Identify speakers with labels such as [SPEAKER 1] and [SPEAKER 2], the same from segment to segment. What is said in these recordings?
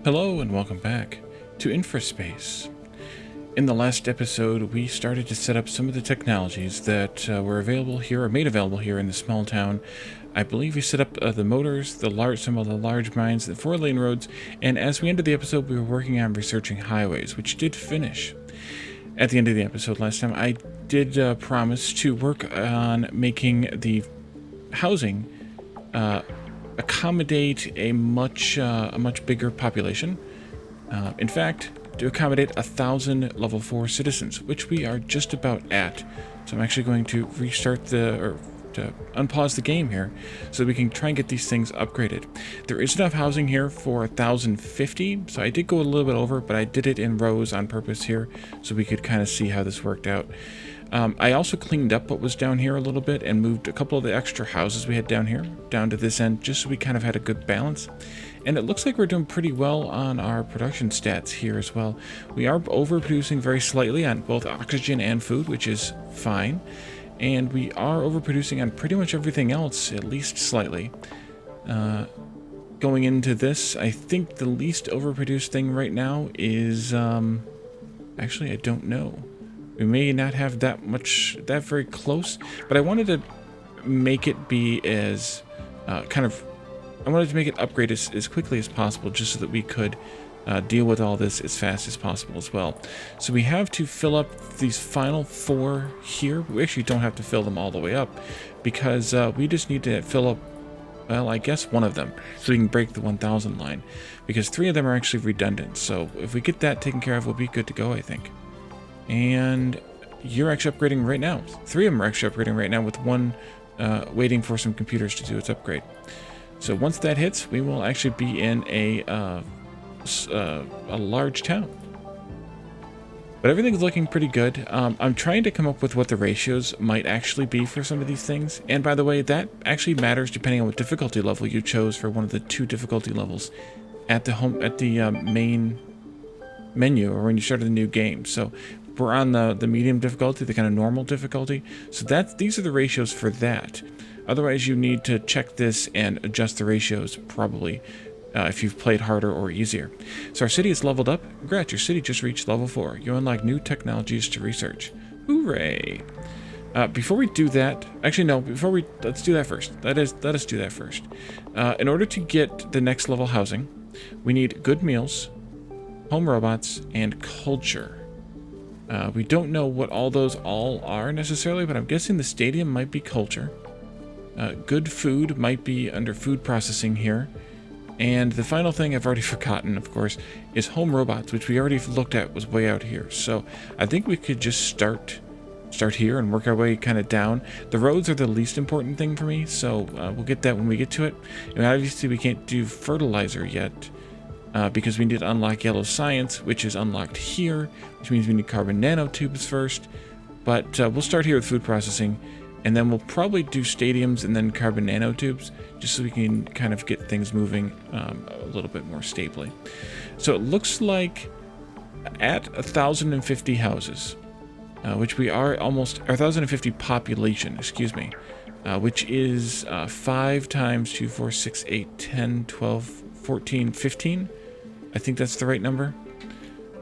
[SPEAKER 1] Hello and welcome back to InfraSpace. In the last episode, we started to set up some of the technologies that were available here, or made available here in the small town. I believe we set up the motors, some of the large mines, the 4-lane roads, and as we ended the episode, we were working on researching highways, which did finish. At the end of the episode last time, I did promise to work on making the housing accommodate a much bigger population. In fact, to accommodate 1,000 level 4 citizens, which we are just about at. So I'm actually going to restart to unpause the game here so we can try and get these things upgraded. There is enough housing here for 1,050, so I did go a little bit over, but I did it in rows on purpose here so we could kind of see how this worked out. I also cleaned up what was down here a little bit and moved a couple of the extra houses we had down here down to this end, just so we kind of had a good balance. And it looks like we're doing pretty well on our production stats here as well. We are overproducing very slightly on both oxygen and food, which is fine. And we are overproducing on pretty much everything else, at least slightly. Going into this, I think the least overproduced thing right now is... actually, I don't know. We may not have that very close, but I wanted to make it be as I wanted to make it upgrade as quickly as possible, just so that we could deal with all this as fast as possible as well. So we have to fill up these final 4 here. We actually don't have to fill them all the way up, because we just need to fill up, well, I guess one of them, so we can break the 1,000 line, because 3 of them are actually redundant. So if we get that taken care of, we'll be good to go, I think. And you're actually upgrading right now. 3 of them are actually upgrading right now, with 1 waiting for some computers to do its upgrade. So once that hits, we will actually be in a large town. But everything's looking pretty good. I'm trying to come up with what the ratios might actually be for some of these things. And by the way, that actually matters depending on what difficulty level you chose for one of the 2 difficulty levels at the main menu, or when you started the new game. So we're on the medium difficulty, the kind of normal difficulty. So these are the ratios for that. Otherwise, you need to check this and adjust the ratios probably if you've played harder or easier. So our city is leveled up. Congrats, your city just reached level 4. You unlock new technologies to research. Hooray! Before we do that, actually no, let's do that first. Let us do that first. In order to get the next level housing, we need good meals, home robots, and culture. We don't know what all those are necessarily, but I'm guessing the stadium might be culture. Good food might be under food processing here. And the final thing I've already forgotten, of course, is home robots, which we already looked at was way out here. So I think we could just start here and work our way kind of down. The roads are the least important thing for me, so we'll get that when we get to it. And obviously we can't do fertilizer yet, because we need to unlock yellow science, which is unlocked here, which means we need carbon nanotubes first. But we'll start here with food processing, and then we'll probably do stadiums and then carbon nanotubes, just so we can kind of get things moving a little bit more stably. So it looks like at 1,050 houses, which we are almost, 1,050 population, excuse me, which is 5 times 2, 4, 6, 8, 10, 12, 14, 15. I think that's the right number.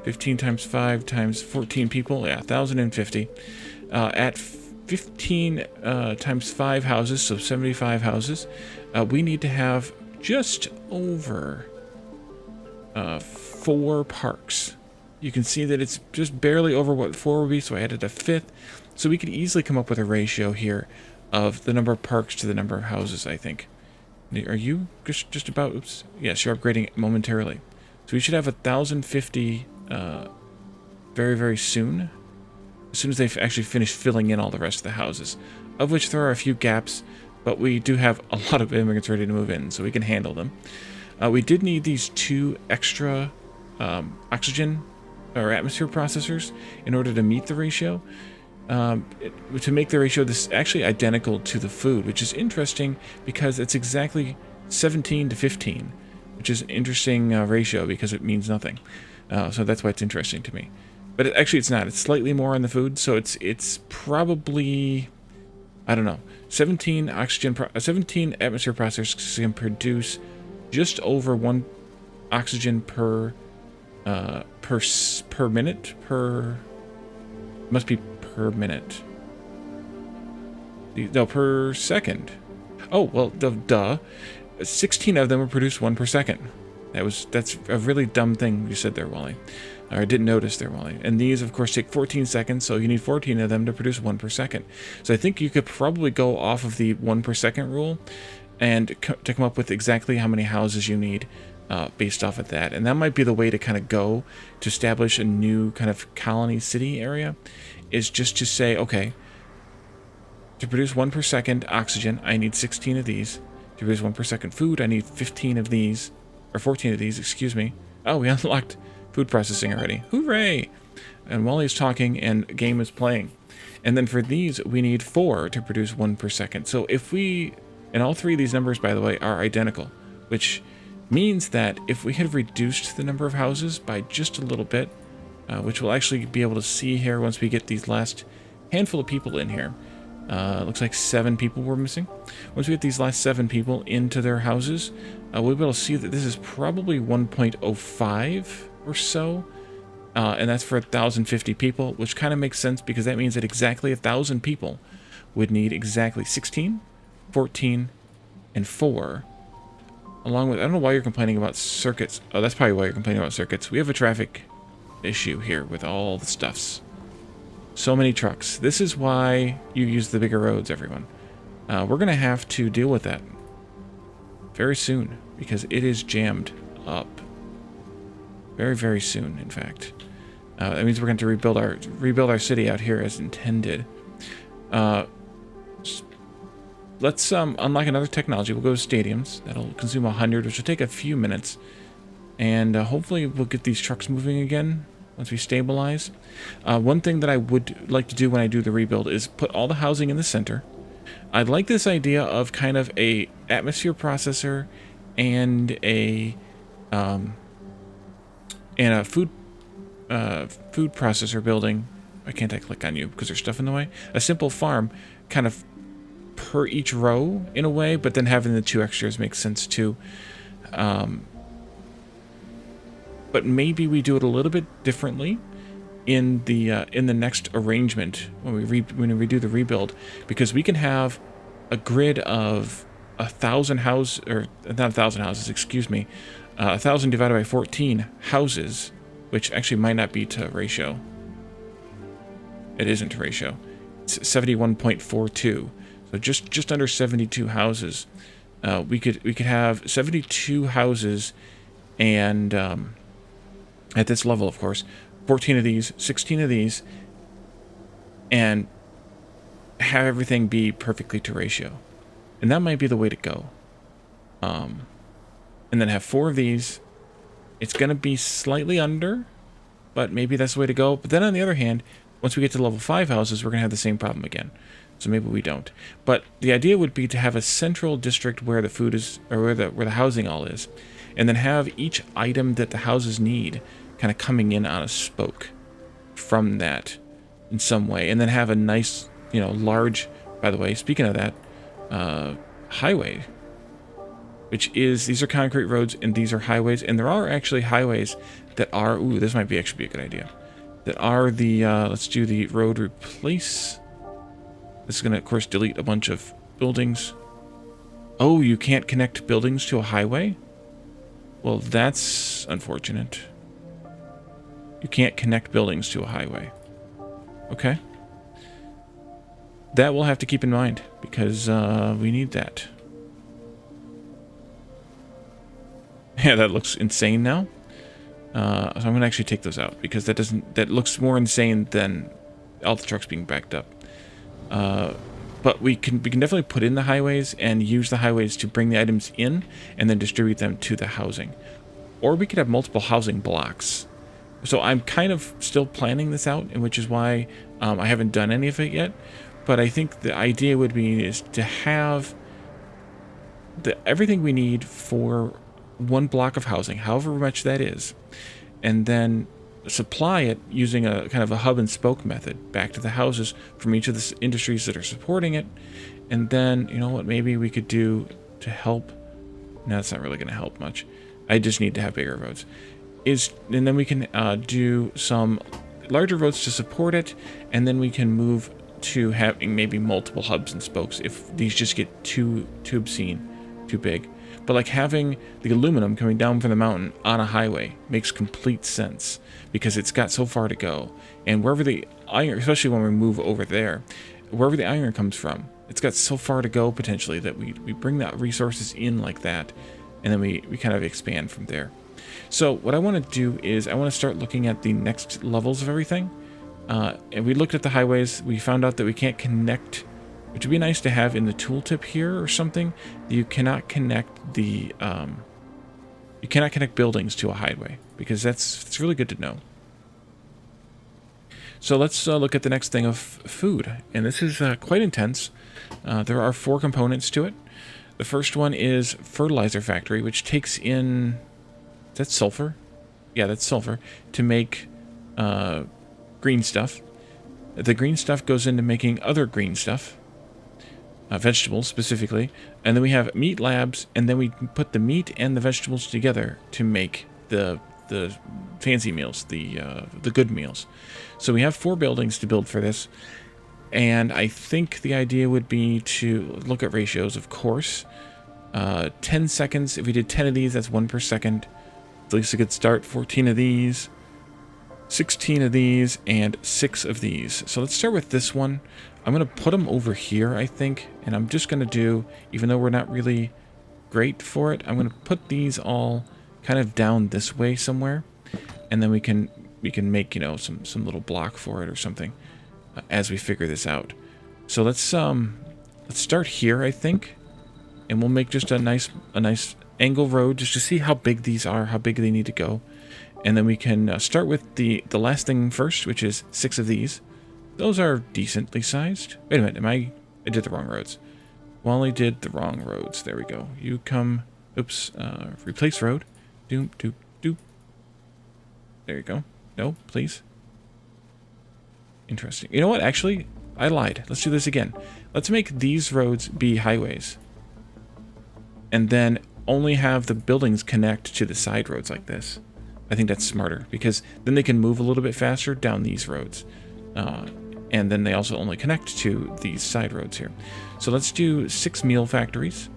[SPEAKER 1] 15 times 5 times 14 people, yeah, 1,050. At 15 times 5 houses, so 75 houses, we need to have just over 4 parks. You can see that it's just barely over what 4 would be, so I added a 5th. So we could easily come up with a ratio here of the number of parks to the number of houses, I think. Are you just about, oops, yes, you're upgrading momentarily. So we should have 1,050 very, very soon. As soon as they've actually finished filling in all the rest of the houses, of which there are a few gaps, but we do have a lot of immigrants ready to move in, so we can handle them. We did need these 2 extra oxygen or atmosphere processors in order to meet the ratio. To make the ratio this actually identical to the food, which is interesting because it's exactly 17 to 15, which is an interesting ratio because it means nothing. So that's why it's interesting to me. But actually it's not. It's slightly more on the food, so it's probably, I don't know, 17 atmosphere processors can produce just over oxygen per minute must be per minute. No, per second. Oh, well, duh. 16 of them were produced 1 per second. That's a really dumb thing you said there, Wally. Or I didn't notice there, Wally. And these, of course, take 14 seconds, so you need 14 of them to produce 1 per second. So I think you could probably go off of the 1 per second rule and to come up with exactly how many houses you need based off of that. And that might be the way to kind of go to establish a new kind of colony city area, is just to say, okay, to produce 1 per second oxygen, I need 16 of these. To produce 1 per second food, I need 15 of these, or 14 of these, excuse me. Oh, we unlocked food processing already. Hooray! And Wally's talking and game is playing. And then for these, we need 4 to produce 1 per second. So if we, and all 3 of these numbers, by the way, are identical, which means that if we had reduced the number of houses by just a little bit, which we'll actually be able to see here once we get these last handful of people in here. Looks like 7 people were missing. Once we get these last 7 people into their houses, we'll be able to see that this is probably 1.05 or so. And that's for 1,050 people, which kind of makes sense because that means that exactly 1,000 people would need exactly 16, 14, and 4. Along with, I don't know why you're complaining about circuits. Oh, that's probably why you're complaining about circuits. We have a traffic issue here with all the stuffs. So many trucks. This is why you use the bigger roads, everyone. We're going to have to deal with that very soon because it is jammed up. Very, very soon, in fact. That means we're going to rebuild our city out here as intended. Let's unlock another technology. We'll go to stadiums. That'll consume 100, which will take a few minutes. And hopefully we'll get these trucks moving again once we stabilize. One thing that I would like to do when I do the rebuild is put all the housing in the center. I like this idea of kind of a atmosphere processor and a food processor building. Why can't I click on you? Because there's stuff in the way. A simple farm, kind of per each row in a way, but then having the 2 extras makes sense too. But maybe we do it a little bit differently in the next arrangement when we do the rebuild, because we can have a grid of 1,000 houses, or not 1,000 houses, excuse me, 1,000 divided by 14 houses, which actually might not be to ratio. It isn't to ratio. It's 71.42, so just under 72 houses. We could have 72 houses, and at this level, of course, 14 of these, 16 of these, and have everything be perfectly to ratio. And that might be the way to go. And then have 4 of these. It's going to be slightly under, but maybe that's the way to go. But then on the other hand, once we get to level 5 houses, we're going to have the same problem again. So maybe we don't. But the idea would be to have a central district where the food is, or where the housing all is, and then have each item that the houses need kind of coming in on a spoke from that in some way, and then have a nice, large, by the way, speaking of that, highway, which is, these are concrete roads and these are highways, and there are actually highways that are, ooh, this might actually be a good idea, that are the, let's do the road replace. This is going to, of course, delete a bunch of buildings. Oh, you can't connect buildings to a highway? Well, that's unfortunate. You can't connect buildings to a highway. Okay. That we'll have to keep in mind, because we need that. Yeah, that looks insane now. So I'm going to actually take those out, because that looks more insane than all the trucks being backed up. But we can definitely put in the highways and use the highways to bring the items in and then distribute them to the housing. Or we could have multiple housing blocks. So I'm kind of still planning this out, and which is why I haven't done any of it yet. But I think the idea would be is to have everything we need for one block of housing, however much that is, and then supply it using a kind of a hub and spoke method back to the houses from each of the industries that are supporting it. And then, you know what, maybe we could do to help. No, that's not really going to help much. I just need to have bigger roads. And then we can do some larger roads to support it, and then we can move to having maybe multiple hubs and spokes if these just get too obscene, too big. But like having the aluminum coming down from the mountain on a highway makes complete sense because it's got so far to go. And wherever the iron, especially when we move over there, wherever the iron comes from, it's got so far to go potentially that we bring that resources in like that, and then we kind of expand from there. So what I want to do is I want to start looking at the next levels of everything. And we looked at the highways. We found out that we can't connect, which would be nice to have in the tooltip here or something. You cannot connect the you cannot connect buildings to a highway, because it's really good to know. So let's look at the next thing of food, and this is quite intense. There are 4 components to it. The first one is fertilizer factory, which takes in, is that sulfur? Yeah, that's sulfur, to make green stuff. The green stuff goes into making other green stuff, vegetables specifically, and then we have meat labs, and then we put the meat and the vegetables together to make the fancy meals, the good meals. So we have 4 buildings to build for this, and I think the idea would be to look at ratios, of course. 10 seconds, if we did 10 of these, that's 1 per second. At least a good start. 14 of these, 16 of these, and 6 of these. So let's start with this one. I'm going to put them over here, I think, and I'm just going to do, even though we're not really great for it, I'm going to put these all kind of down this way somewhere, and then we can make, you know, some little block for it or something as we figure this out. So let's start here, I think, and we'll make just a nice angle road just to see how big these are, how big they need to go. And then we can start with the last thing first, which is 6 of these. Those are decently sized. Wait a minute, I did the wrong roads. Wally did the wrong roads. There we go. You come, oops, replace road. Doop, doop, doop. There you go. No, please. Interesting. You know what? Actually, I lied. Let's do this again. Let's make these roads be highways. And then only have the buildings connect to the side roads like this. I think that's smarter, because then they can move a little bit faster down these roads. And then they also only connect to these side roads here. So let's do 6 meal factories.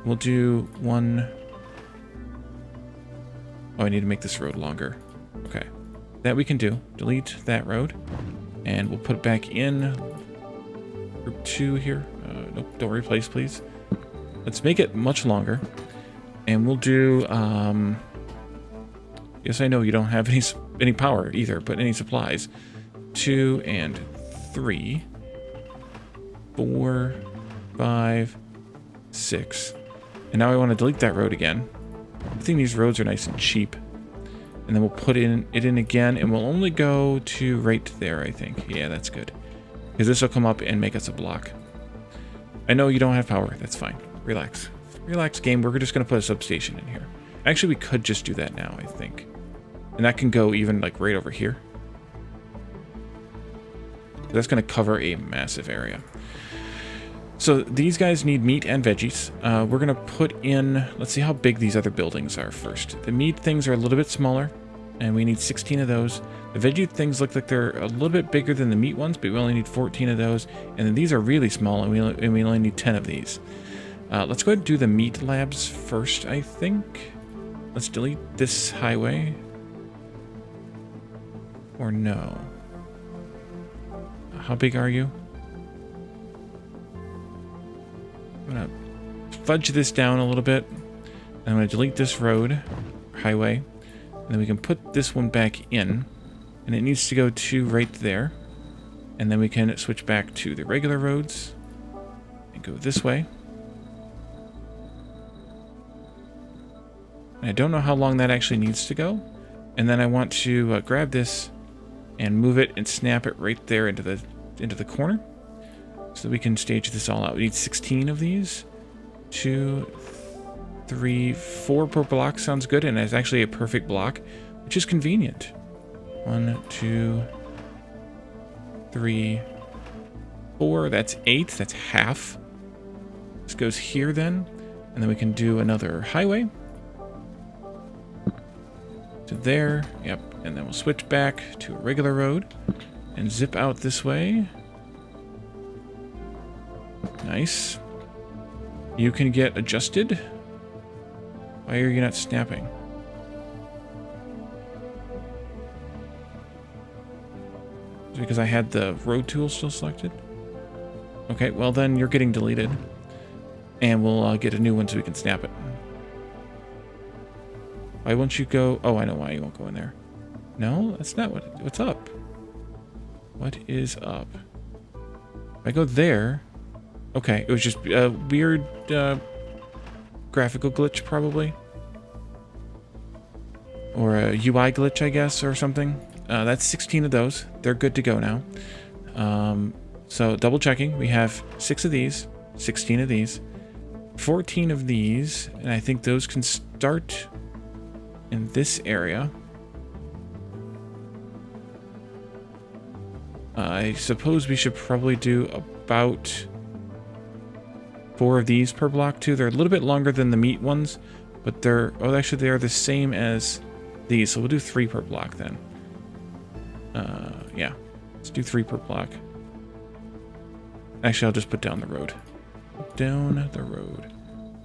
[SPEAKER 1] We'll do 1... Oh, I need to make this road longer. Okay. That we can do. Delete that road. And we'll put it back in group 2 here. Nope, don't replace, please. Let's make it much longer. And we'll do... Yes, I know you don't have any power either, but any supplies. 2 and 3, 4, 5, 6. And now I want to delete that road again. I think these roads are nice and cheap. And then we'll put it in again, and we'll only go to right there, I think. Yeah, that's good. Because this will come up and make us a block. I know you don't have power. That's fine. Relax. Relax, game. We're just going to put a substation in here. Actually, we could just do that now, I think. And that can go even, like, right over here. That's going to cover a massive area. So these guys need meat and veggies. We're going to put in... Let's see how big these other buildings are first. The meat things are a little bit smaller, and we need 16 of those. The veggie things look like they're a little bit bigger than the meat ones, but we only need 14 of those. And then these are really small, and we only need 10 of these. Let's go ahead and do the meat labs first, I think. Let's delete this highway. Or no. How big are you? I'm going to fudge this down a little bit. And I'm going to delete this road, highway. And then we can put this one back in. And it needs to go to right there. And then we can switch back to the regular roads. And go this way. And I don't know how long that actually needs to go. And then I want to grab this and move it and snap it right there into the corner. So that we can stage this all out. We need 16 of these. 2, 3, 4 per block sounds good, and it's actually a perfect block, which is convenient. 1, 2, 3, 4. That's 8. That's half. This goes here then, and then we can do another highway. to there. Yep. And then we'll switch back to a regular road and zip out this way. Nice. You can get adjusted. Why are you not snapping? Is it because I had the road tool still selected? Okay, well then you're getting deleted. And we'll get a new one so we can snap it. Why won't you go? Oh, I know why you won't go in there. No, that's not what's up. What is up? If I go there... Okay, it was just a weird graphical glitch, probably. Or a UI glitch, I guess, or something. That's 16 of those. They're good to go now. So, double checking. We have 6 of these, 16 of these, 14 of these, and I think those can start in this area. I suppose we should probably do about 4 of these per block too. They're a little bit longer than the meat ones, but they're, oh, actually they're the same as these, so we'll do 3 per block then. Yeah, let's do 3 per block. Actually, I'll just put down the road. Down the road.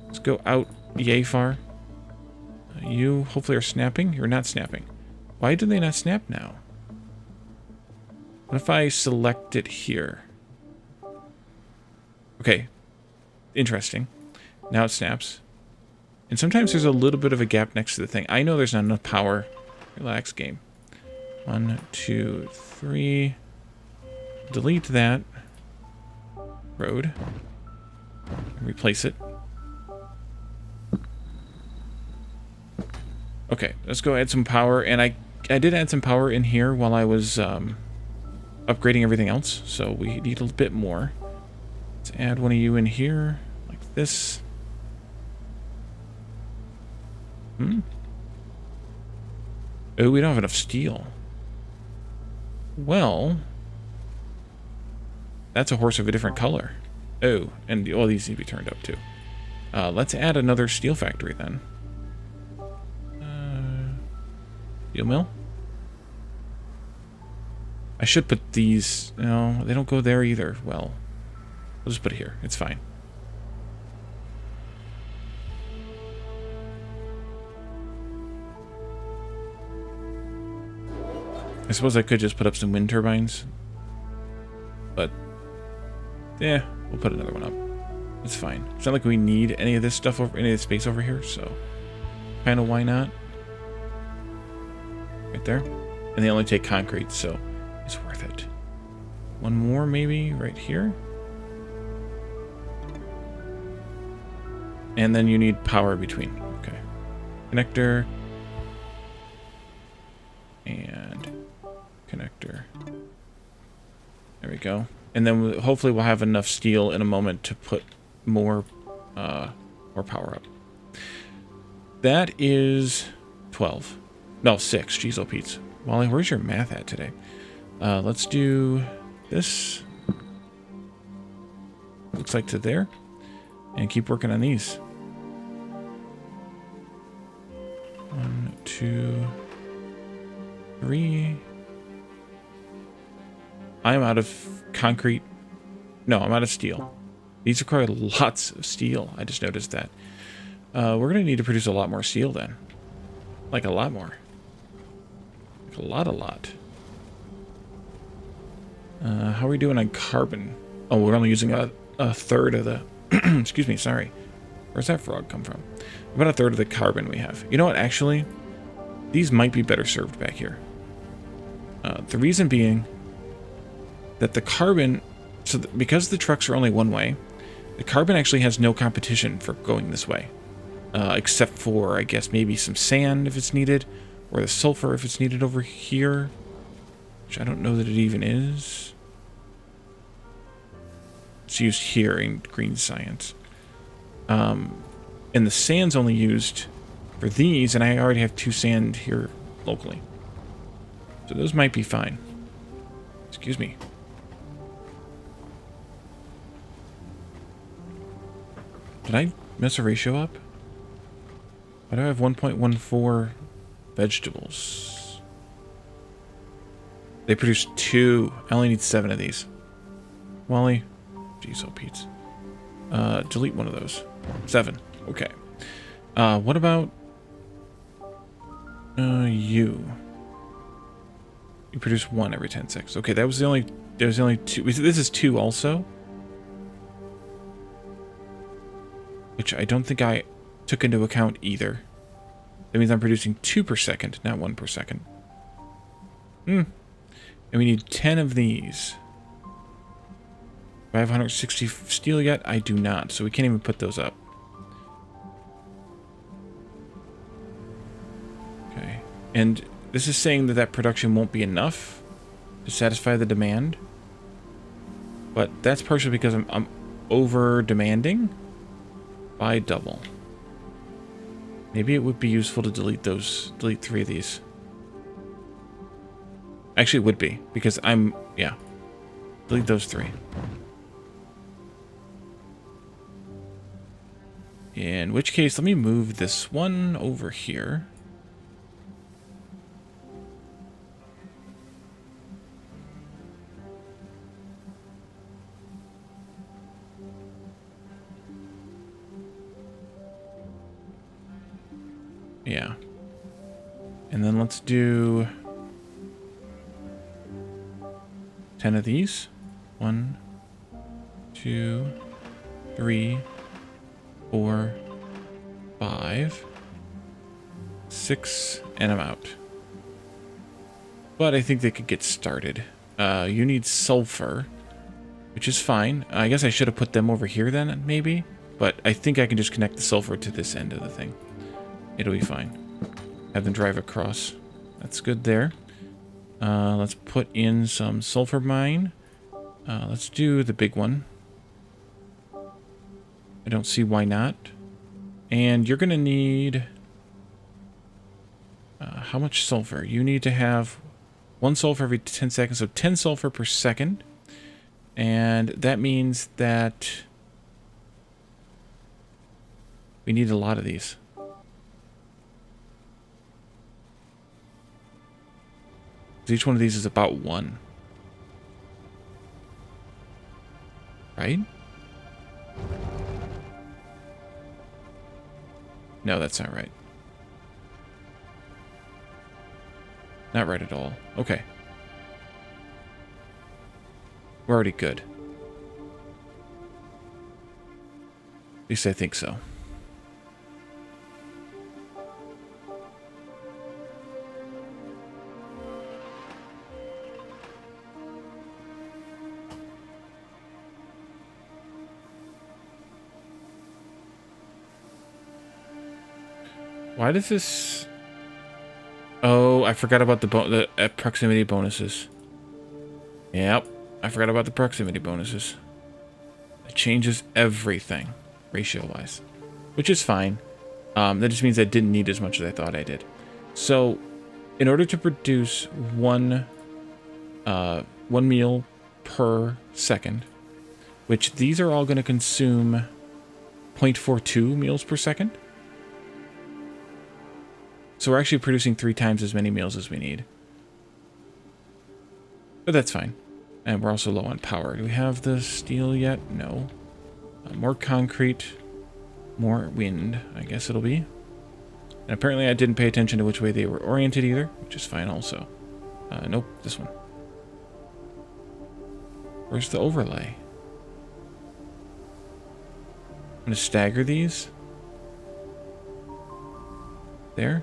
[SPEAKER 1] Let's go out yay far. You hopefully are snapping. You're not snapping. Why do they not snap now? What if I select it here? Okay. Interesting. Now it snaps. And sometimes there's a little bit of a gap next to the thing. I know there's not enough power. Relax, game. 1, 2, 3. Delete that road. Replace it. Okay, let's go add some power. And I did add some power in here while I was upgrading everything else. So we need a bit more. Let's add one of you in here, like this. Oh, we don't have enough steel. Well, that's a horse of a different color. Oh, and all these need to be turned up too. Let's add another steel factory then. Steel mill? I should put these... No, they don't go there either. Well, we'll just put it here. It's fine. I suppose I could just put up some wind turbines. But, yeah, we'll put another one up. It's fine. It's not like we need any of this stuff over, any of the space over here, so kind of why not? Right there. And they only take concrete, so it's worth it. One more maybe right here. And then you need power between. Okay. Connector. And connector. There we go. And then hopefully we'll have enough steel in a moment to put more power up. That is 12. No, 6. Jeez, oh Pete's. Wally, where's your math at today? Let's do this. Looks like to there. And keep working on these. 1, 2, 3. I'm out of concrete. No, I'm out of steel. These require lots of steel. I just noticed that. We're going to need to produce a lot more steel then. Like a lot more. Like a lot. How are we doing on carbon? Oh, we're only using a third of the... Excuse me, sorry. Where's that frog come from? About a third of the carbon we have. You know what, actually? These might be better served back here. The reason being that the carbon... So because the trucks are only one way, the carbon actually has no competition for going this way. Except for, I guess, maybe some sand if it's needed, or the sulfur if it's needed over here, which I don't know that it even is. It's used here in green science. And the sand's only used for these, and I already have 2 sand here locally. So those might be fine. Excuse me. Did I mess a ratio up? Why do I have 1.14 Vegetables. They produce 2. I only need 7 of these. Wally. Jeez, oh Pete. Delete one of those. 7. Okay. What about you? You produce 1 every 10 seconds. Okay, that was the only. There's only 2. This is 2 also, which I don't think I took into account either. That means I'm producing 2 per second, not 1 per second. And we need 10 of these. Do I have 160 steel yet? I do not, so we can't even put those up. Okay, and this is saying that that production won't be enough to satisfy the demand. But that's partially because I'm over demanding by double. Maybe it would be useful to delete 3 of these. Actually, it would be, because yeah. Delete those 3. In which case, let me move this one over here. Yeah. And then let's do 10 of these. 1, 2, 3, 4, 5, 6, and I'm out. But I think they could get started. You need sulfur, which is fine. I guess I should have put them over here then, maybe. But I think I can just connect the sulfur to this end of the thing. It'll be fine. Have them drive across. That's good there. Let's put in some sulfur mine. Let's do the big one. I don't see why not. And you're going to need... how much sulfur? You need to have 1 sulfur every 10 seconds, so 10 sulfur per second. And that means that we need a lot of these. Each one of these is about 1. Right? No, that's not right. Not right at all. Okay. We're already good. At least I think so. Why does this... Oh, I forgot about the proximity bonuses. Yep, I forgot about the proximity bonuses. It changes everything, ratio-wise. Which is fine. That just means I didn't need as much as I thought I did. So, in order to produce one meal per second, which these are all going to consume 0.42 meals per second. So we're actually producing 3 times as many meals as we need. But that's fine. And we're also low on power. Do we have the steel yet? No. More concrete. More wind, I guess it'll be. And apparently I didn't pay attention to which way they were oriented either, which is fine also. Nope, this one. Where's the overlay? I'm going to stagger these. There.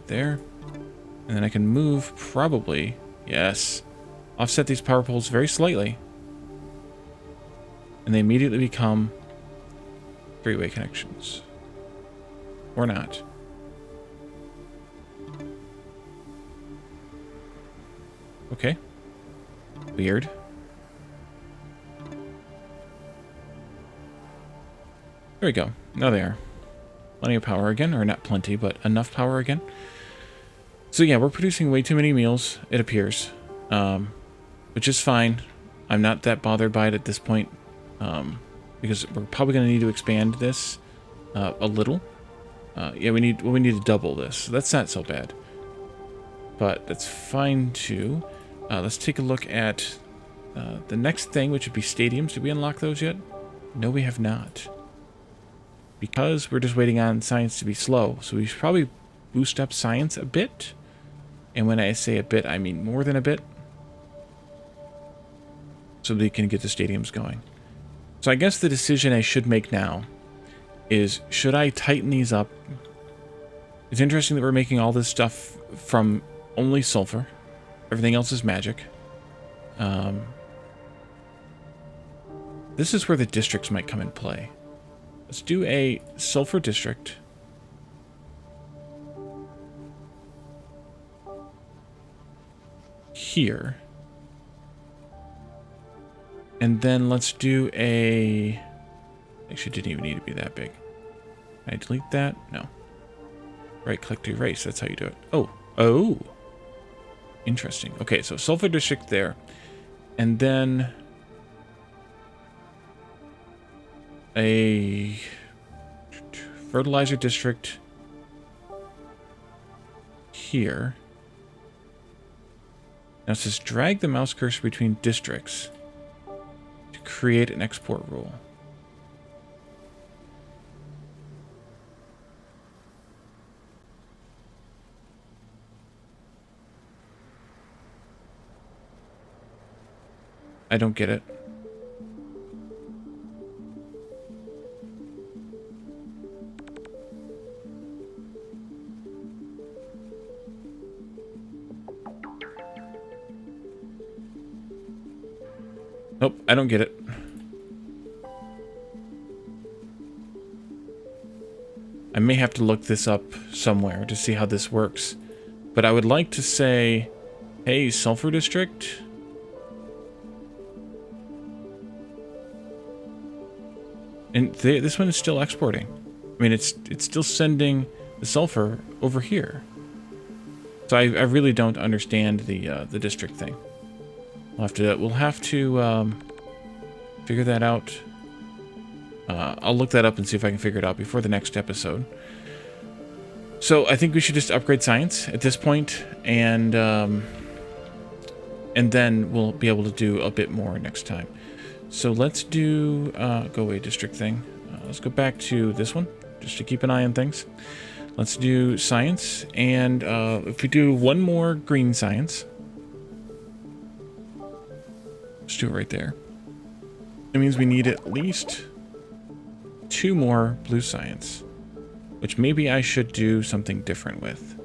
[SPEAKER 1] There. And then I can move, probably, yes, offset these power poles very slightly. And they immediately become 3-way connections. Or not. Okay. Weird. There we go. Now they are. Plenty of power again, or not plenty, but enough power again. So yeah, we're producing way too many meals, it appears. Which is fine. I'm not that bothered by it at this point. because we're probably going to need to expand this a little. Yeah, we need to double this. So that's not so bad. But that's fine too. Let's take a look at the next thing, which would be stadiums. Did we unlock those yet? No, we have not. Because we're just waiting on science to be slow. So we should probably boost up science a bit. And when I say a bit, I mean more than a bit. So they can get the stadiums going. So I guess the decision I should make now is, should I tighten these up? It's interesting that we're making all this stuff from only sulfur. Everything else is magic. This is where the districts might come in play. Let's do a sulfur district. Here. And then let's do a... Actually, it didn't even need to be that big. Can I delete that? No. Right click to erase. That's how you do it. Oh. Oh. Interesting. Okay, so sulfur district there. And then a fertilizer district here. Now it says drag the mouse cursor between districts to create an export rule. I don't get it. Nope, I don't get it. I may have to look this up somewhere to see how this works. But I would like to say, hey, Sulfur District. And this one is still exporting. I mean, it's still sending the sulfur over here. So I really don't understand the district thing. We'll have to figure that out. I'll look that up and see if I can figure it out before the next episode. So I think we should just upgrade science at this point, and then we'll be able to do a bit more next time. So let's do go away district thing. Let's go back to this one just to keep an eye on things. Let's do science, and if we do one more green science, let's do it right there. It means we need at least 2 more blue science, which maybe I should do something different with.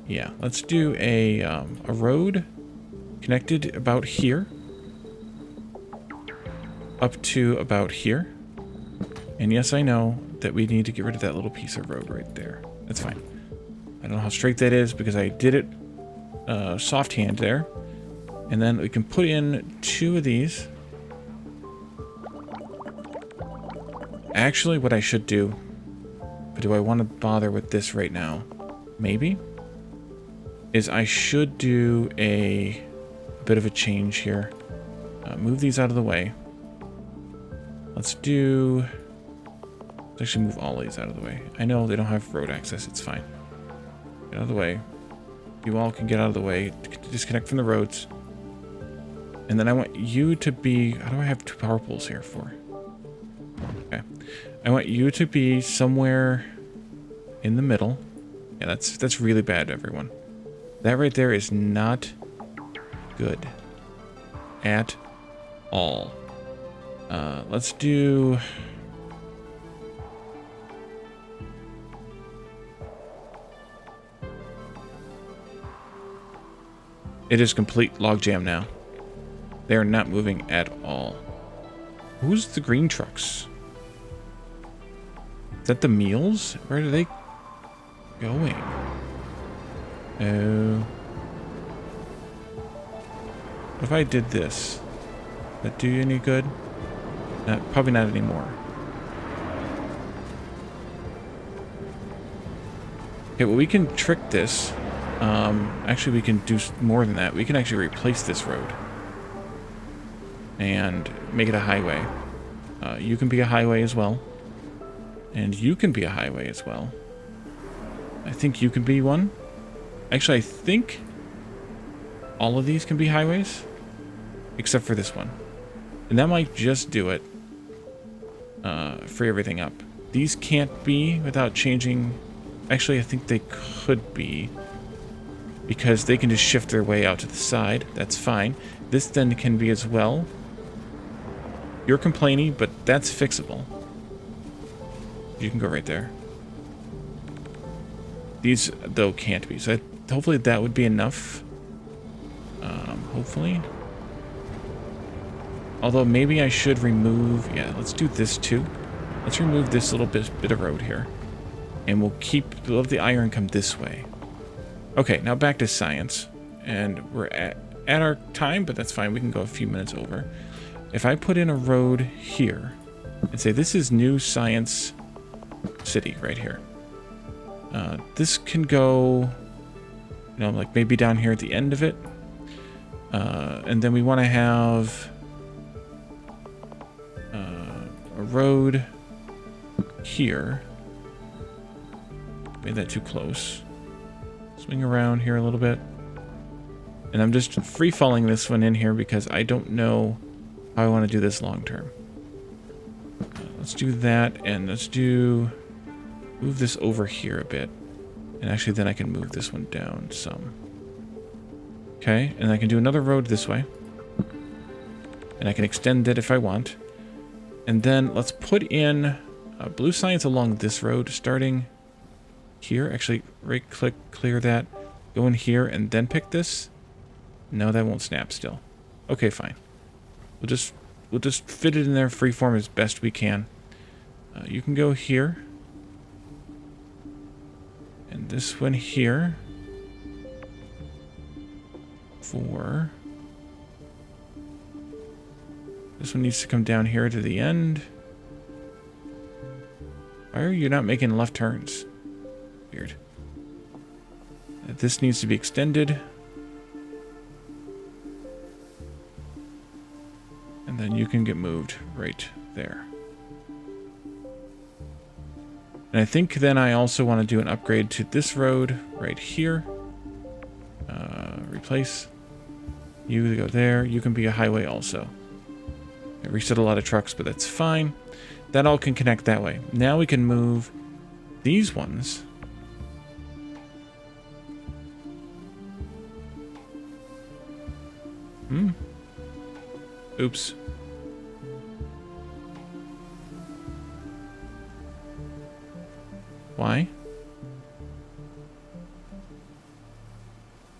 [SPEAKER 1] Yeah, let's do a road connected about here up to about here. And yes, I know that we need to get rid of that little piece of road right there. That's fine. I don't know how straight that is because I did it soft hand there. And then we can put in 2 of these. Actually, what I should do, but do I want to bother with this right now? Maybe, is I should do a bit of a change here. Move these out of the way. Let's actually move all these out of the way. I know they don't have road access. It's fine. Get out of the way. You all can get out of the way. Disconnect from the roads. And then I want you to be... How do I have 2 power poles here for? Okay. I want you to be somewhere in the middle. Yeah, that's really bad, everyone. That right there is not good. At all. Let's do... It is complete logjam now. They are not moving at all. Who's the green trucks? Is that the meals? Where are they going? Oh. What if I did this? Does that do you any good? Probably not anymore. Okay, well, we can trick this. Actually, we can do more than that. We can actually replace this road and make it a highway. You can be a highway as well. And you can be a highway as well. I think you can be one. Actually, I think all of these can be highways. Except for this one. And that might just do it. Free everything up. These can't be without changing. Actually, I think they could be. Because they can just shift their way out to the side. That's fine. This then can be as well. You're complaining, but that's fixable. You can go right there. These, though, can't be. So hopefully that would be enough. Hopefully. Although maybe I should remove... Yeah, let's do this too. Let's remove this little bit of road here. And we'll let the iron come this way. Okay, now back to science. And we're at our time, but that's fine. We can go a few minutes over. If I put in a road here and say this is new science city right here. This can go, you know, like maybe down here at the end of it. And then we want to have a road here. Made that too close. Swing around here a little bit. And I'm just free-falling this one in here because I don't know how I want to do this long term. Let's do that, and let's move this over here a bit. And actually then I can move this one down some. Okay, and I can do another road this way. And I can extend it if I want. And then let's put in blue science along this road, starting here. Actually, right-click, clear that. Go in here, and then pick this. No, that won't snap still. Okay, fine. We'll just fit it in there freeform as best we can. You can go here. And this one here. This one needs to come down here to the end. Why are you not making left turns? Weird. This needs to be extended. And then you can get moved right there. And I think then I also want to do an upgrade to this road right here. Replace. You go there. You can be a highway also. I reset a lot of trucks, but that's fine. That all can connect that way. Now we can move these ones. Oops. Why?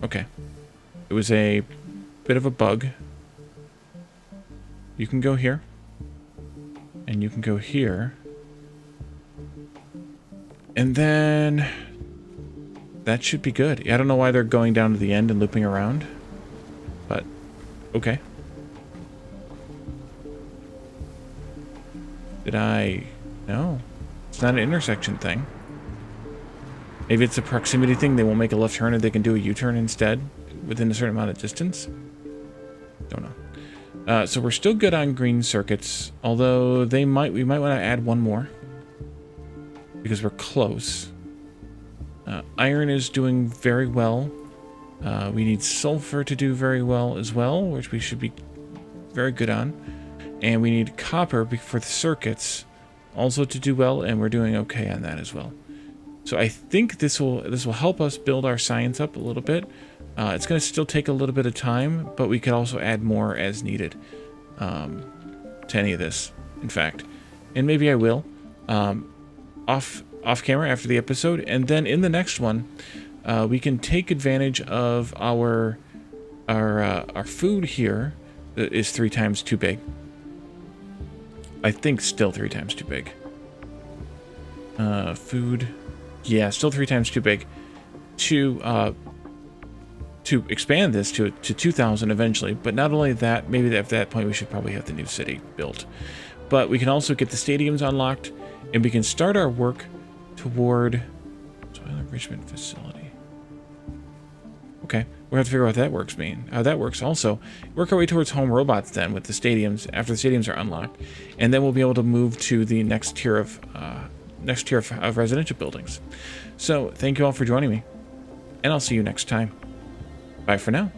[SPEAKER 1] Okay. It was a bit of a bug. You can go here. And you can go here. And then that should be good. I don't know why they're going down to the end and looping around. But, okay. Did I... No. It's not an intersection thing. Maybe it's a proximity thing. They won't make a left turn and they can do a U-turn instead within a certain amount of distance. Don't know. So we're still good on green circuits, although we might want to add one more because we're close. Iron is doing very well. We need sulfur to do very well as well, which we should be very good on. And we need copper for the circuits also to do well, and we're doing okay on that as well. So I think this will help us build our science up a little bit. It's going to still take a little bit of time, but we could also add more as needed to any of this, in fact. And maybe I will off camera after the episode, and then in the next one, we can take advantage of our food here that is 3 times too big. I think still 3 times too big. Food. Yeah, still 3 times too big to expand this to 2,000 eventually. But not only that, maybe at that point we should probably have the new city built. But we can also get the stadiums unlocked, and we can start our work toward soil enrichment facility. Okay, We'll have to figure out how that works. Also, work our way towards home robots then with the stadiums, after the stadiums are unlocked. And then we'll be able to move to the next tier of residential buildings. So, thank you all for joining me. And I'll see you next time. Bye for now.